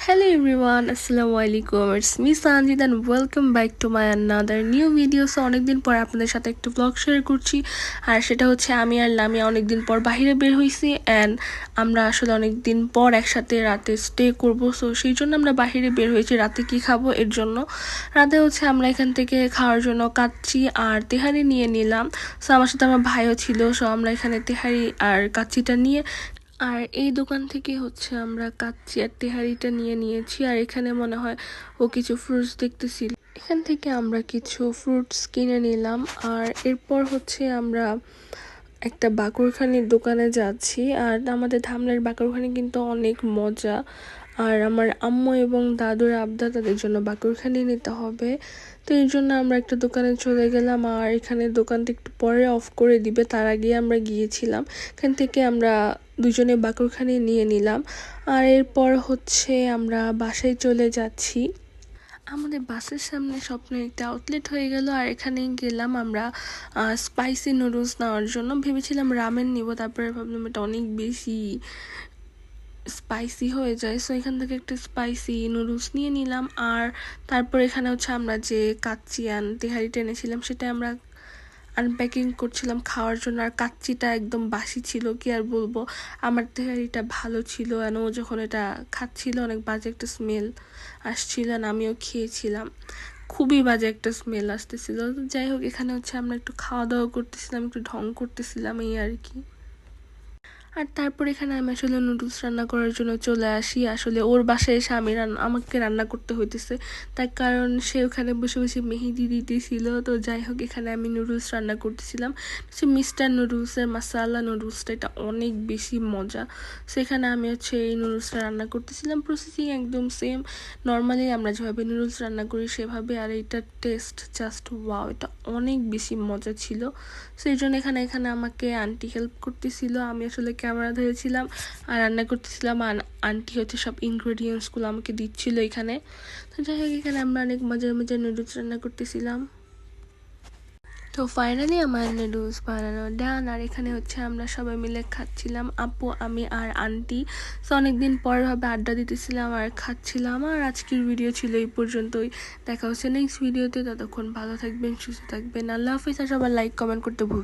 Hello everyone, Assalamualaikum. It's me Sanjit and welcome back to my another new video. So অনেকদিন পর আপনাদের সাথে একটু ব্লগ শেয়ার করছি আর সেটা হচ্ছে আমি আর লামিয়া অনেকদিন পর বাইরে বের হইছি এন্ড আমরা আসলে অনেকদিন পর একসাথে রাতে স্টে করব। সো সেই জন্য আমরা বাইরে বের হয়েছি রাতে কি খাবো এর জন্য। রাতে হচ্ছে আমরা এখান থেকে খাওয়ার জন্য কাচ্চি আর তেহারি নিয়ে নিলাম। সো আমার সাথে আমার ভাইও ছিল। সো আমরা এখানে তেহারি আর কাচ্চিটা নিয়ে আর এই দোকান থেকে হচ্ছে আমরা কাচ্চি আর তেহারিটা নিয়ে নিয়েছি আর এখানে মনে হয় ও কিছু ফ্রুটস দেখতেছিল, এখান থেকে আমরা কিছু ফ্রুটস কিনে নিলাম। আর এরপর হচ্ছে আমরা একটা বাকরখানির দোকানে যাচ্ছি আর আমাদের ধামরার বাকরখানি কিন্তু অনেক মজা আর আমার আম্মু এবং দাদুর আবদার তাদের জন্য বাকরখানি নিতে হবে। তো এর জন্য আমরা একটা দোকানে চলে গেলাম আর এখানে দোকানটা একটু পরে অফ করে দিবে, তার আগে আমরা গিয়েছিলাম। এখান থেকে আমরা দুজনে বাকরখানি নিয়ে নিলাম আর এরপর হচ্ছে আমরা বাসায় চলে যাচ্ছি। আমাদের বাসের সামনে স্বপ্নের একটা আউটলেট হয়ে গেল আর এখানে গেলাম আমরা স্পাইসি নুডলস নেওয়ার জন্য। ভেবেছিলাম রামেন নিব, তারপরে ভাবলাম এটা অনেক বেশি স্পাইসি হয়ে যায়, সো এখান থেকে একটা স্পাইসি নুডলস নিয়ে নিলাম। আর তারপর এখানে হচ্ছে আমরা যে কাচ্চি তেহারিটা এনেছিলাম সেটা আমরা আনপ্যাকিং করছিলাম খাওয়ার জন্য। আর কাচ্চিটা একদম বাসি ছিল, কি আর বলবো। আমার তেহারিটা ভালো ছিল ও যখন এটা খাচ্ছিল অনেক বাজে একটা স্মেল আসছিল আর আমিও খেয়েছিলাম, খুবই বাজে একটা স্মেল আসতেছিল। যাই হোক, এখানে হচ্ছে আমরা একটু খাওয়া দাওয়া করতেছিলাম, একটু ঢং করতেছিলাম এই আর কি। আর তারপর এখানে আমি আসলে নুডলস রান্না করার জন্য চলে আসি। আসলে ওর বাসায় এসে আমাকে রান্না করতে হইতেছে, তার কারণ সে ওখানে বসে বসে মেহেদি দিতেছিল। তো যাই হোক, এখানে আমি নুডলস রান্না করতেছিলাম। সে মিস্টার নুডলসের মাসালা নুডলসটা এটা অনেক বেশি মজা। সেখানে আমি হচ্ছে এই নুডলসটা রান্না করতেছিলাম। প্রসেসিং একদম সেম, নর্মালি আমরা যেভাবে নুডলস রান্না করি সেভাবে। আর এইটার টেস্ট জাস্ট ওয়াও, এটা অনেক বেশি মজা ছিল। সেই জন্য এখানে আমাকে আন্টি হেল্প করতেছিল, আমি আসলে ক্যামেরা ধরেছিলাম আর রান্না করতেছিলাম আর আন্টি হচ্ছে সব ইনগ্রেডিয়েন্টসগুলো আমাকে দিচ্ছিল এখানে। তো যাই হোক, এখানে আমরা অনেক মজার মজার নুডলস রান্না করতেছিলাম। তো ফাইনালি আমার নুডলস বানানো ডান আর এখানে হচ্ছে আমরা সবাই মিলে খাচ্ছিলাম, আপু, আমি আর আন্টি। তো অনেকদিন পর ভাবে আড্ডা দিতেছিলাম আর খাচ্ছিলাম। আর আজকের ভিডিও ছিল এই পর্যন্তই, দেখা হচ্ছে নেক্সট ভিডিওতে। ততক্ষণ ভালো থাকবেন, সুস্থ থাকবেন, আল্লাহ হাফিজ। আর সবার লাইক কমেন্ট করতে ভুলবেন।